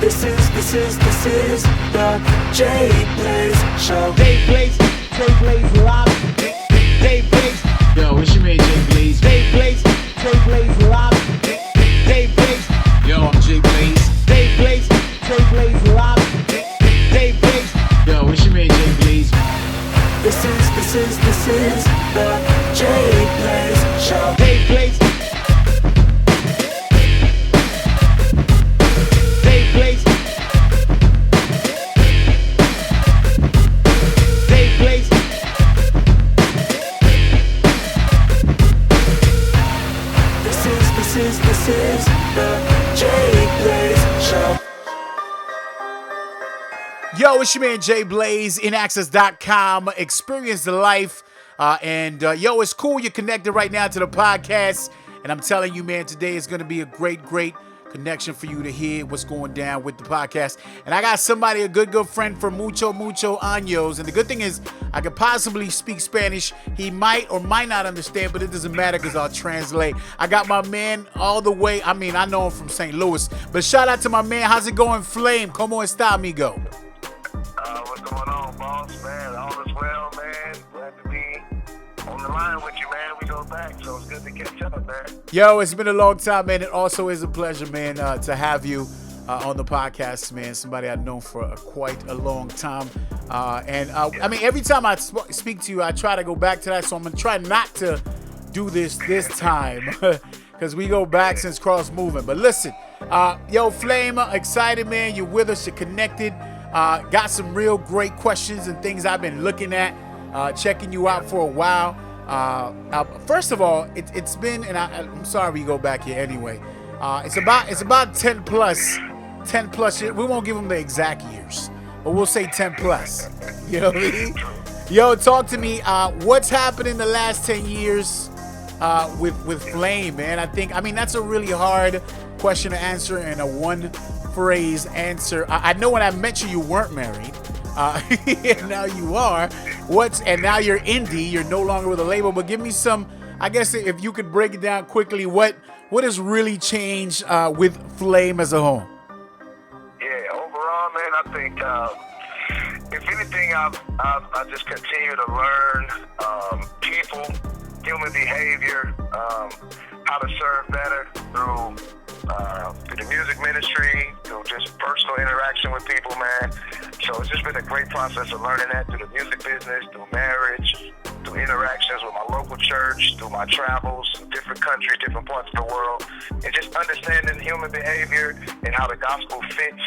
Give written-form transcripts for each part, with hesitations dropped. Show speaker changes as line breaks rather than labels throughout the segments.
This is the Jblaze Show.
Jblaze live. Jblaze.
Yo, what's your man, Jblaze?
Jblaze live. Jblaze.
Yo, I'm Jblaze.
Jblaze live. Jblaze.
Yo, what's your man, Jblaze?
This is the Jblaze Show.
Jblaze.
This is the Jblaze Show.
Yo, it's your man Jblaze, inaccess.com. Experience the life. Yo, it's cool you're connected right now to the podcast. And I'm telling you, man, today is going to be a great connection for you to hear what's going down with the podcast. And I got somebody, a good friend for mucho años. And the good thing is I could possibly speak Spanish. He might or might not understand, but it doesn't matter because I'll translate. I got my man all the way. I mean, I know him from St. Louis, but shout out to my man. How's it going, Flame? Como está, amigo?
What's going on, boss, man? All is well, man. Glad to be on the line with you, man. We go back, so it's good to catch up, man.
Yo, it's been a long time, man. It also is a pleasure, man, to have you on the podcast, man. Somebody I've known for quite a long time. I mean, every time I speak to you, I try to go back to that, so I'm going to try not to do this time because we go back since Cross Movement. But listen, yo, Flame, excited, man. You're with us. You're connected. Got some real great questions and things I've been looking at, checking you out for a while. First of all, it's been, and I'm sorry we go back here anyway. It's about 10 plus years. We won't give them the exact years, but we'll say 10 plus. You know what I mean? Yo, talk to me. What's happened in the last 10 years with Flame, man? I mean, that's a really hard question to answer in a one phrase answer. I know when I met you weren't married. And now you are. And now you're indie. You're no longer with a label. But give me some, I guess, if you could break it down quickly, what has really changed with Flame as a whole?
Yeah, overall, man, I think if anything, I just continue to learn people, human behavior, how to serve better through the music ministry, through just personal interaction with people, man. So it's just been a great process of learning that through the music business, through marriage, through interactions with my local church, through my travels in different countries, different parts of the world, and just understanding human behavior and how the gospel fits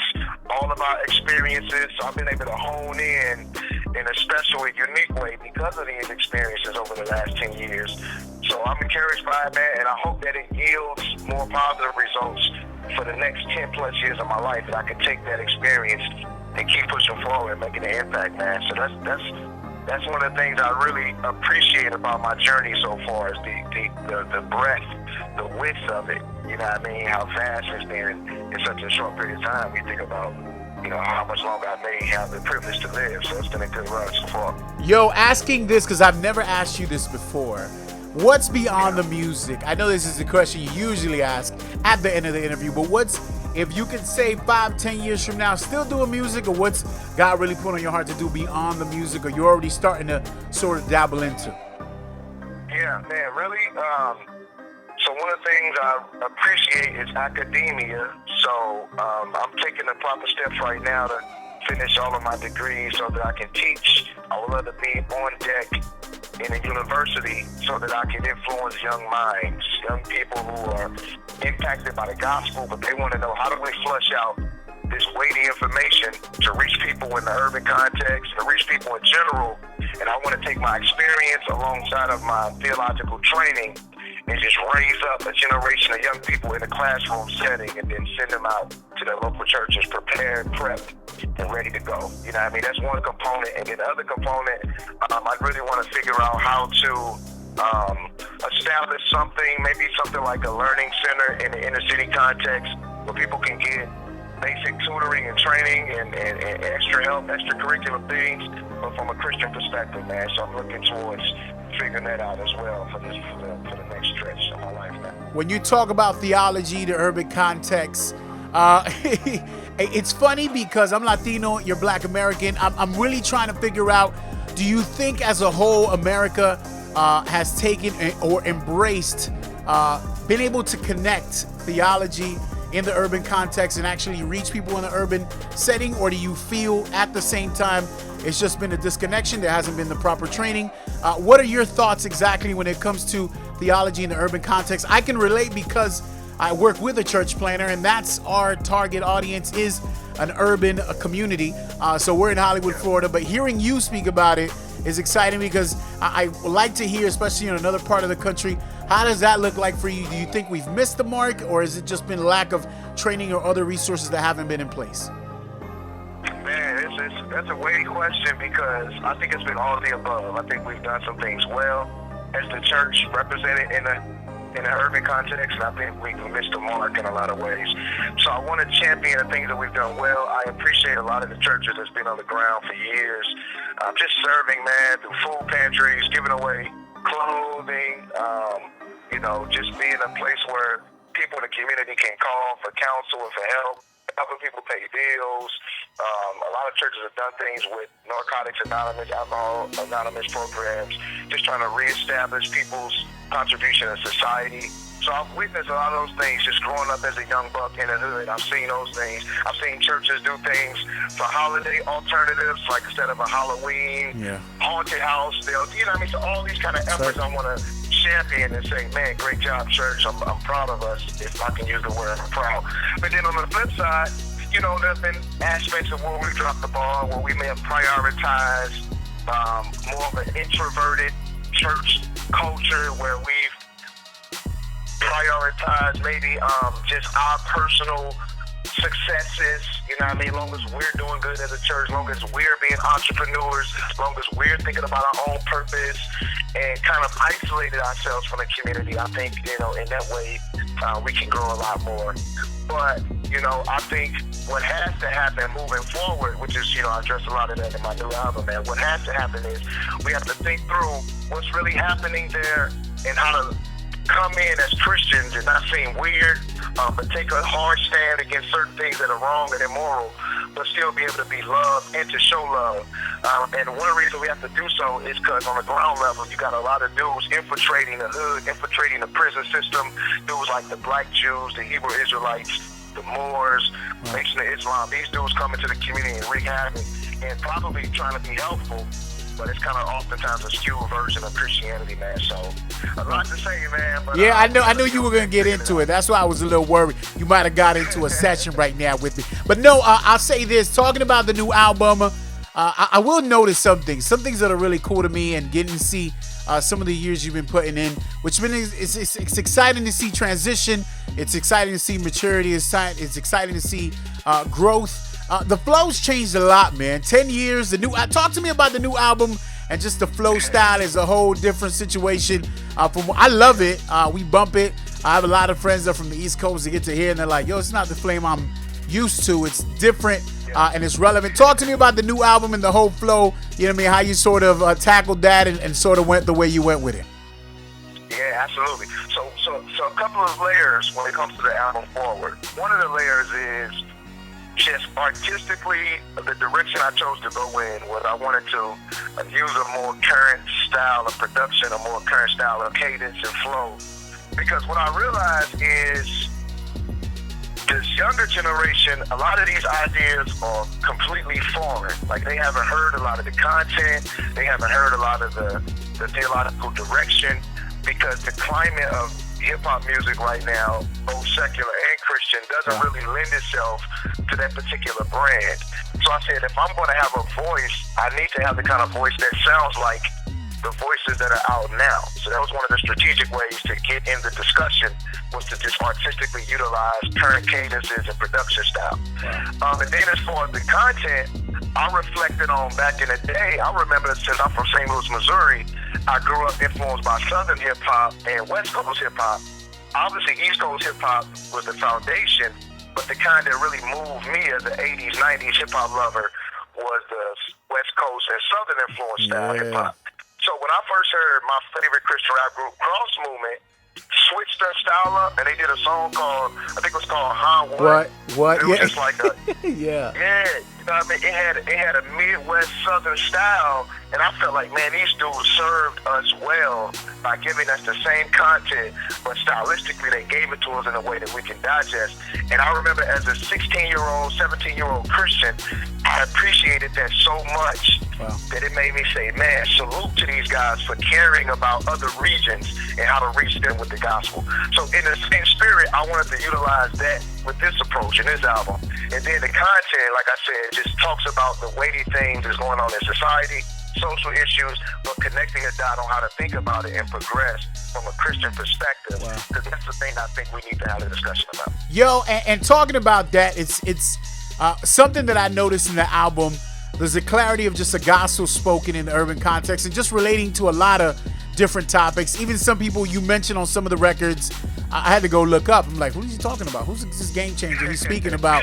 all of our experiences. So I've been able to hone in a special and unique way because of these experiences over the last 10 years. So I'm encouraged by it, man, and I hope that it yields more positive results for the next 10 plus years of my life, that I can take that experience and keep pushing forward and making an impact, man. So that's one of the things I really appreciate about my journey so far, is the breadth, the width of it. You know what I mean? How vast it's been in such a short period of time. You think about, you know, how much longer I may have the privilege to live. So it's been a good run so far.
Yo, asking this because I've never asked you this before. What's beyond the music? I know this is the question you usually ask at the end of the interview, but if you could say 5-10 years from now, still doing music, or what's God really put on your heart to do beyond the music, or you're already starting to sort of dabble into?
Yeah, man, really. So one of the things I appreciate is academia. So I'm taking the proper steps right now to finish all of my degrees so that I can teach. I would love to be on deck in a university so that I can influence young minds, young people who are impacted by the gospel, but they want to know, how do we flush out this weighty information to reach people in the urban context, to reach people in general. And I want to take my experience alongside of my theological training and just raise up a generation of young people in a classroom setting, and then send them out to their local churches prepared, prepped, and ready to go. You know what I mean? That's one component. And then the other component, I really want to figure out how to establish something, maybe something like a learning center in the inner city context, where people can get basic tutoring and training and extra help, extracurricular things, but from a Christian perspective, man. So I'm looking towards figuring that out as well for the next stretch of my life, man.
When you talk about theology, the urban context, It's funny because I'm Latino, you're Black American. I'm really trying to figure out, do you think as a whole America has taken or embraced, been able to connect theology in the urban context and actually reach people in the urban setting? Or do you feel at the same time it's just been a disconnection, there hasn't been the proper training? What are your thoughts exactly when it comes to theology in the urban context? I can relate because I work with a church planner, and that's our target audience, is an urban community. So we're in Hollywood, Florida, but hearing you speak about it is exciting because I would like to hear, especially in another part of the country, how does that look like for you? Do you think we've missed the mark, or has it just been lack of training or other resources that haven't been in place?
Man, that's a weighty question because I think it's been all of the above. I think we've done some things well as the church represented in an urban context, and I think we've missed the mark in a lot of ways. So I want to champion the things that we've done well. I appreciate a lot of the churches that's been on the ground for years, just serving, man, through food pantries, giving away clothing, just being a place where people in the community can call for counsel and for help, helping people pay bills. A lot of churches have done things with Narcotics Anonymous, Alcohol Anonymous programs, just trying to reestablish people's contribution in society. So I've witnessed a lot of those things just growing up as a young buck in the hood. I've seen those things. I've seen churches do things for holiday alternatives, like instead of a Halloween haunted house, they'll, so all these kind of efforts I want to champion and say, man, great job, church. I'm proud of us, if I can use the word proud. But then on the flip side, there's been aspects of where we dropped the ball, where we may have prioritized more of an introverted church culture, where we've prioritized maybe just our personal successes, as long as we're doing good as a church, as long as we're being entrepreneurs, as long as we're thinking about our own purpose, and kind of isolated ourselves from the community. I think, in that way, we can grow a lot more. But, I think what has to happen moving forward, which is, I address a lot of that in my new album, man, what has to happen is we have to think through what's really happening there and how to come in as Christians and not seem weird, but take a hard stand against certain things that are wrong and immoral, but still be able to be loved and to show love. And one reason we have to do so is because on the ground level, you got a lot of dudes infiltrating the hood, infiltrating the prison system, dudes like the Black Jews, the Hebrew Israelites, the Moors, Nation of Islam. These dudes come into the community and wreak havoc and probably trying to be helpful, but it's kind of oftentimes a skewed version of Christianity, man. So a lot to say, man. But,
yeah, I knew you were going to get into it. That's why I was a little worried. You might have got into a session right now with me. But no, I'll say this. Talking about the new album, I will notice some things that are really cool to me, and getting to see some of the years you've been putting in, which it's exciting to see transition. It's exciting to see maturity. It's exciting to see growth. The flow's changed a lot, man. 10 years. Talk to me about the new album, and just the flow style is a whole different situation. I love it. We bump it. I have a lot of friends that are from the East Coast that get to hear, and they're like, yo, it's not the flame I'm used to. It's different, and it's relevant. Talk to me about the new album and the whole flow. You know what I mean? How you sort of tackled that and sort of went the way you went with it.
Yeah, absolutely. So a couple of layers when it comes to the album forward. One of the layers is just artistically, the direction I chose to go in was I wanted to use a more current style of production, a more current style of cadence and flow. Because what I realized is this younger generation, a lot of these ideas are completely foreign. Like, they haven't heard a lot of the content, they haven't heard a lot of the theological direction, because the climate of hip-hop music right now, both secular and Christian, doesn't really lend itself to that particular brand. So I said, if I'm going to have a voice, I need to have the kind of voice that sounds like the voices that are out now. So that was one of the strategic ways to get in the discussion, was to just artistically utilize current cadences and production style. And then as far as the content, I reflected on back in the day. I remember, since I'm from St. Louis, Missouri, I grew up influenced by Southern hip-hop and West Coast hip-hop. Obviously, East Coast hip-hop was the foundation, but the kind that really moved me as an 80s, 90s hip-hop lover was the West Coast and Southern influence style hip-hop. So when I first heard my favorite Christian rap group, Cross Movement, switched their style up, and they did a song called, I think it was called Han
What?
It was
Yeah.
just like a,
Yeah.
yeah, you know what I mean? It had a Midwest Southern style, and I felt like, man, these dudes served us well by giving us the same content, but stylistically they gave it to us in a way that we can digest. And I remember as a 16-year-old, 17-year-old Christian, I appreciated that so much that it made me say, man, salute to these guys for caring about other regions and how to reach them with the gospel. So in the same spirit, I wanted to utilize that with this approach in this album. And then the content, like I said, just talks about the weighty things that's going on in society, social issues, but connecting a dot on how to think about it and progress from a Christian perspective. Because that's the thing I think we need to have a discussion about.
Yo, and talking about that, it's something that I noticed in the album. There's a clarity of just a gospel spoken in the urban context and just relating to a lot of different topics. Even some people you mentioned on some of the records, I had to go look up. I'm like, who is he talking about? Who's this game changer he's speaking about?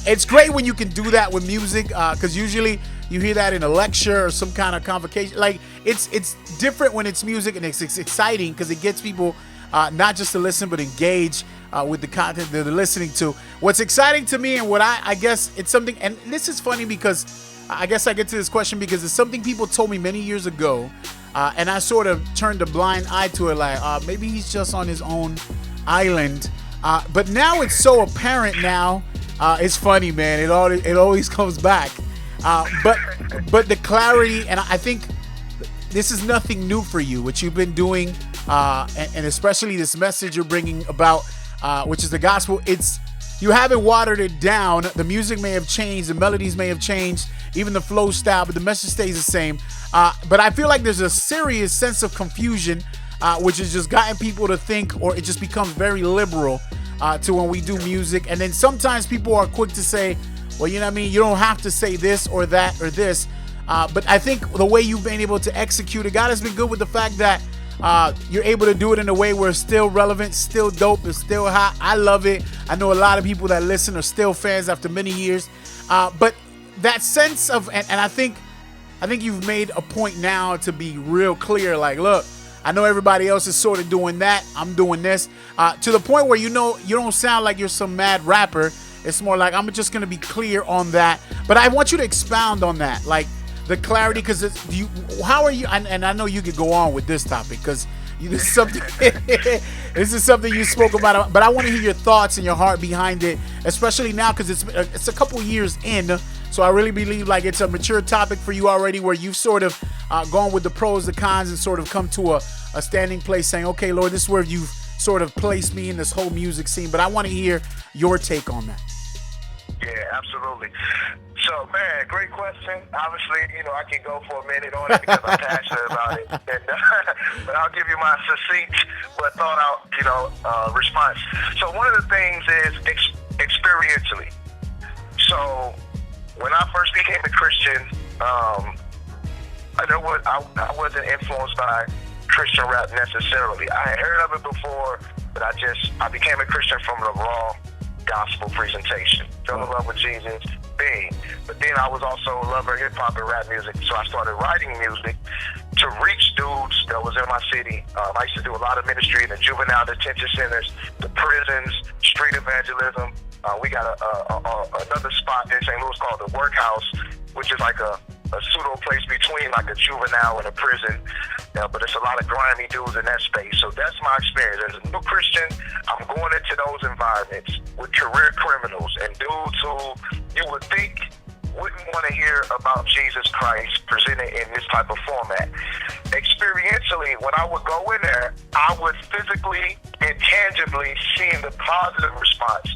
It's great when you can do that with music, because usually you hear that in a lecture or some kind of convocation. Like, it's different when it's music, and it's exciting because it gets people not just to listen but engage with the content that they're listening to. What's exciting to me, and what I guess it's something, and this is funny because I guess I get to this question because it's something people told me many years ago, and I sort of turned a blind eye to it, like maybe he's just on his own island. But now it's so apparent now. It's funny, man. It always comes back. But the clarity, and I think this is nothing new for you, what you've been doing, and especially this message you're bringing about, which is the gospel. You haven't watered it down. The music may have changed, the melodies may have changed, even the flow style, but the message stays the same. But I feel like there's a serious sense of confusion, which has just gotten people to think, or it just becomes very liberal to when we do music. And then sometimes people are quick to say, well, you know what I mean? You don't have to say this or that or this. But I think the way you've been able to execute it, God has been good with the fact that you're able to do it in a way where it's still relevant, still dope, it's still hot. I love it. I know a lot of people that listen are still fans after many years. But that sense of, and I think you've made a point now to be real clear. Like, look, I know everybody else is sort of doing that. I'm doing this. To the point where you don't sound like you're some mad rapper. It's more like I'm just going to be clear on that. But I want you to expound on that. Like, the clarity, because how are you, and I know you could go on with this topic because this is something you spoke about, but I want to hear your thoughts and your heart behind it, especially now because it's a couple years in. So I really believe like it's a mature topic for you already, where you've sort of gone with the pros, the cons, and sort of come to a standing place saying, okay, Lord, this is where you've sort of placed me in this whole music scene. But I want to hear your take on that.
Yeah, absolutely. So, man, great question. Obviously, I can go for a minute on it because I'm passionate about it. And, but I'll give you my succinct but thought out, response. So one of the things is experientially. So when I first became a Christian, I wasn't influenced by Christian rap necessarily. I had heard of it before, but I became a Christian from the raw gospel presentation. Fell in love with Jesus, bing. But then I was also a lover of hip-hop and rap music, so I started writing music to reach dudes that was in my city. I used to do a lot of ministry in the juvenile detention centers, the prisons, street evangelism. We got another spot in St. Louis called the Workhouse, which is like a pseudo place between like a juvenile and a prison, but it's a lot of grimy dudes in that space. So that's my experience. As a new Christian, I'm going into those environments with career criminals and dudes who you would think wouldn't want to hear about Jesus Christ presented in this type of format. Experientially, when I would go in there, I would physically and tangibly see the positive response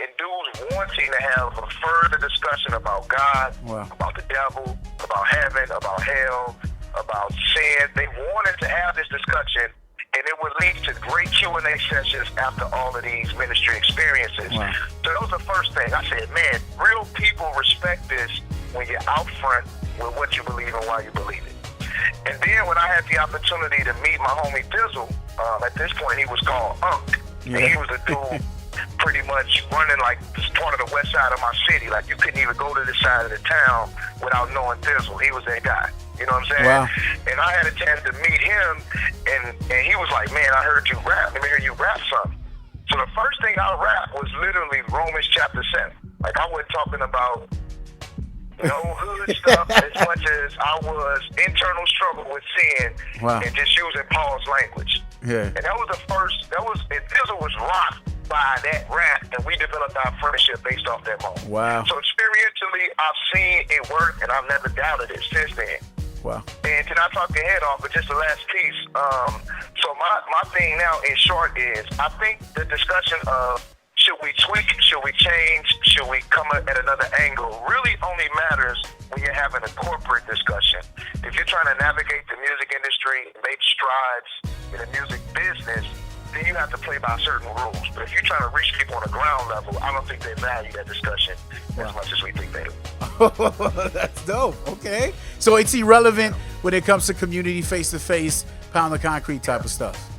and dudes wanting to have a further discussion about God, about the devil, about heaven, about hell, about sin. They wanted to have this discussion, and it would lead to great Q&A sessions after all of these ministry experiences. So that was the first thing. I said, man, real people respect this when you're out front with what you believe and why you believe it. And then when I had the opportunity to meet my homie Dizzle, at this point he was called Unk, and he was a dude pretty much running like this part of the west side of my city. Like you couldn't even go to this side of the town without knowing Dizzle. He was that guy. You know what I'm saying?
Wow.
And I had a chance to meet him, and he was like, man, I heard you rap. Let me hear you rap something. So the first thing I rapped was literally Romans chapter 7. Like, I wasn't talking about no hood stuff as much as I was internal struggle with sin.
Wow.
And just using Paul's language.
Yeah.
And that was the first, and Fizzle was rocked by that rap, and we developed our friendship based off that moment.
Wow.
So experientially, I've seen it work, and I've never doubted it since then.
Wow.
And can I talk your head off, but just the last piece. So my thing now, in short, is I think the discussion of should we tweak, should we change, should we come at another angle, really only matters when you're having a corporate discussion. If you're trying to navigate the music industry, make strides in the music business, then you have to play by certain rules. But if you're trying to reach people on the ground level, I don't think they value that discussion as much as we think they do.
That's dope. Okay. So it's irrelevant when it comes to community face-to-face, pound the concrete type of stuff.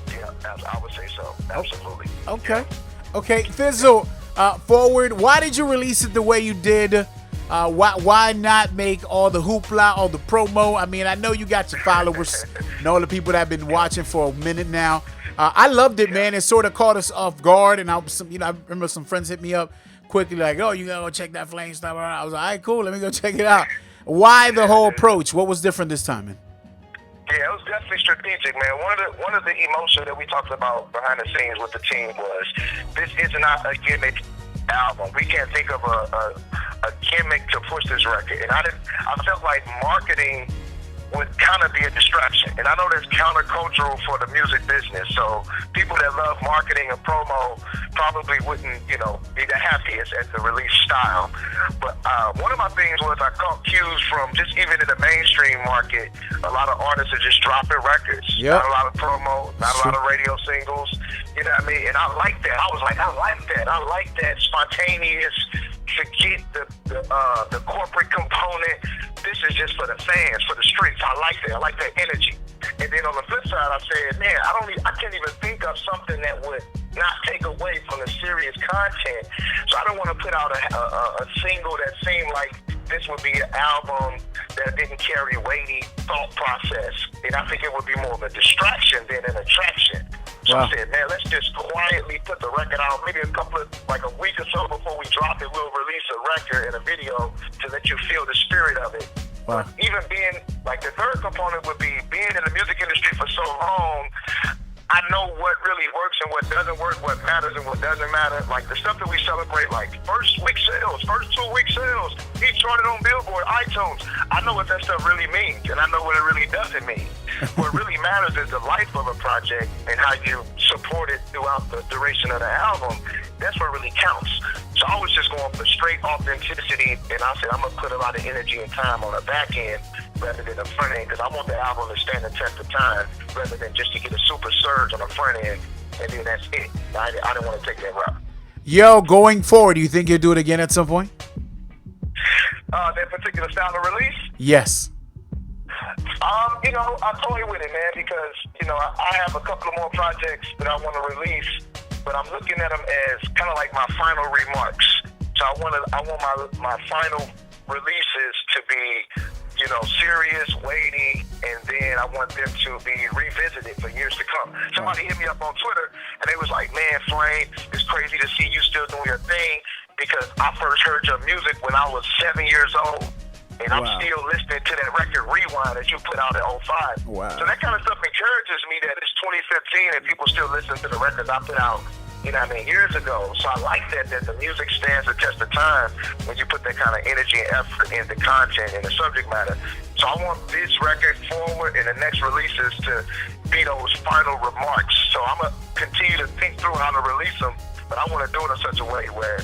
Yeah, I would say so. Absolutely.
Okay. Okay. Fizzle, forward, why did you release it the way you did? Why not make all the hoopla, all the promo? I mean, I know you got your followers and all the people that have been watching for a minute now. I loved it, man. It sort of caught us off guard, and I remember some friends hit me up quickly, like, "Oh, you gotta go check that Flame stuff." I was like, "All right, cool. Let me go check it out." Why the whole approach? What was different this time, man?
Yeah, it was definitely strategic, man. One of the emotions that we talked about behind the scenes with the team was this is not a gimmick album. We can't think of a gimmick to push this record, and I felt like marketing would kind of be a distraction. And I know that's countercultural for the music business, so people that love marketing and promo probably wouldn't, be the happiest at the release style. But one of my things was I caught cues from just even in the mainstream market, a lot of artists are just dropping records.
Yep.
Not a lot of promo, not a lot of radio singles. You know what I mean? And I like that. I was like, I like that. I like that spontaneous, forget the corporate component. This is just for the fans, for the streets. I like that. I like that energy. And then on the flip side, I said, man, I can't even think of something that would not take away from the serious content. So I don't want to put out a single that seemed like this would be an album that didn't carry weighty thought process. And I think it would be more of a distraction than an attraction. So
Wow.
I said, man, let's just quietly put the record out. Maybe a week or so before we drop it, we'll release a record and a video to let you feel the spirit of it.
Wow.
Even being, like, the third component would be being in the music industry for so long, I know what really works and what doesn't work, what matters and what doesn't matter. Like, the stuff that we celebrate, like first 2 week sales, he charted on Billboard, iTunes. I know what that stuff really means, and I know what it really doesn't mean. What really matters is the life of a project and how you support it throughout the duration of the album. That's what really counts. So I was just going for straight authenticity, and I said I'm going to put a lot of energy and time on the back end rather than the front end, because I want the album to stand the test of time rather than just to get a super surge on the front end, and then that's it. I didn't want to take that route.
Yo, going forward, do you think you'll do it again at some point?
That particular style of release?
Yes.
I toy with it, man, because, I have a couple of more projects that I want to release, but I'm looking at them as kind of like my final remarks. So I want my final releases to be, serious, weighty, and then I want them to be revisited for years to come. Somebody hit me up on Twitter, and they was like, man, Flame, it's crazy to see you still doing your thing, because I first heard your music when I was 7 years old. And I'm still listening to that record Rewind that you put out in 05.
Wow.
So that kind of stuff encourages me that it's 2015 and people still listen to the records I put out, years ago. So I like that the music stands the test of time when you put that kind of energy and effort into content and the subject matter. So I want this record forward and the next releases to be those final remarks. So I'm going to continue to think through how to release them, but I want to do it in such a way where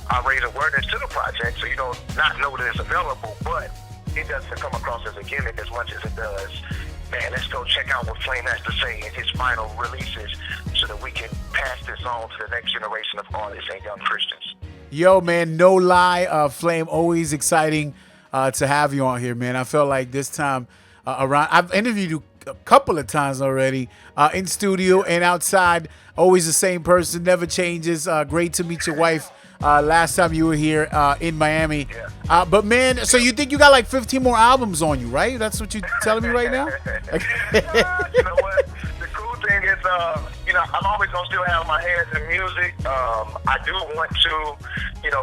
I raise awareness to the project so you don't not know that it's available, but it doesn't come across as a gimmick as much as it does. Man, let's go check out what Flame has to say in his final releases so that we can pass this on to the next generation of artists and young Christians.
Yo, man, no lie, Flame, always exciting to have you on here, man. I felt like this time around, I've interviewed you a couple of times already in studio and outside. Always the same person, never changes. Great to meet your wife. Last time you were here in Miami. But man, so you think you got like 15 more albums on you, right? That's what you're telling me right now?
You know what? The cool thing is, I'm always going to still have my hands in music. I do want to,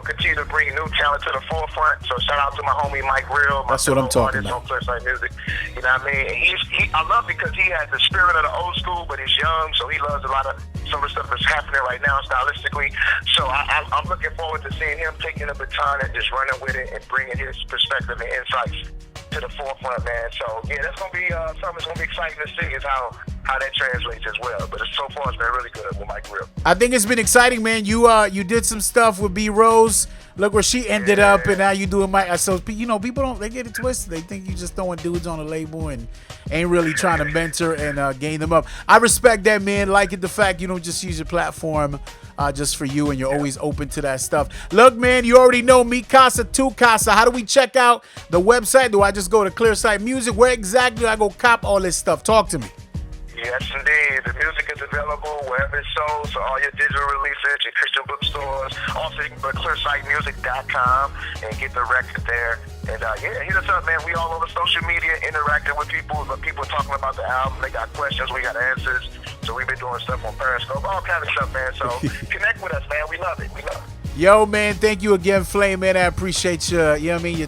continue to bring new talent to the forefront. So shout out to my homie Mike Real.
That's what I'm talking about.
On Clearside Music. You know what I mean? And I love because he has the spirit of the old school, but he's young, so he loves a lot of some of the stuff that's happening right now stylistically. So I'm looking forward to seeing him taking the baton and just running with it and bringing his perspective and insights to the forefront, man. So yeah, that's gonna be something that's gonna be exciting to see is how that translates as well. But so far it's been really good with Mike Real.
I think it's been exciting, man. You did some stuff with B Rose. Look where she ended up, and now you doing Mike. So people they get it twisted. They think you just throwing dudes on a label and ain't really trying to mentor and gain them up. I respect that, man. Like it, the fact you don't just use your platform just for you, and you're always open to that stuff. Look, man, you already know Mi Casa Tu Casa. How do we check out the website? Do I just go to Clearside Music? Where exactly do I go cop all this stuff? Talk to me.
Yes, indeed. The music is available wherever it's sold, so all your digital releases, your Christian bookstores. Also, you can go to clearsightmusic.com and get the record there. And hit us up, man. We all over social media interacting with people. People talking about the album. They got questions. We got answers. So we've been doing stuff on Periscope, all kind of stuff, man. So connect with us, man. We love it. We love it.
Yo, man, thank you again, Flame, man. I appreciate your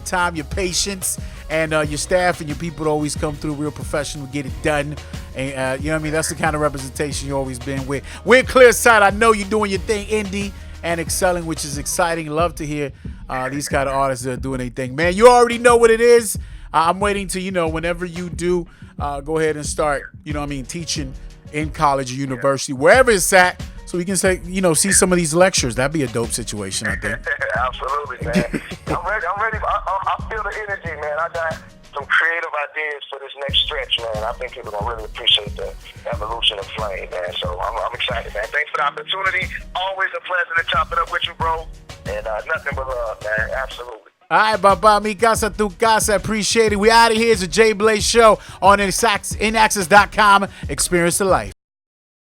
time, your patience, and your staff and your people that always come through real professional, get it done. And, that's the kind of representation you've always been with. We're Clearside. I know you're doing your thing, indie and excelling, which is exciting. Love to hear these kind of artists that are doing their thing. Man, you already know what it is. I'm waiting to, whenever you do, go ahead and start, teaching in college or university, wherever it's at, so we can say, see some of these lectures. That'd be a dope situation, I think.
Absolutely, man. I'm ready. I feel the energy, man. I got some creative ideas for this next stretch, man. I think people are going to really appreciate the evolution of Flame, man. So I'm excited, man. Thanks for the opportunity. Always a pleasure to chop it up with you, bro. And nothing but love, man. Absolutely.
All right, bye-bye, Mi Casa Tu Casa. Appreciate it. We out of here. It's a Jblaze show on inaccess.com. Experience the life.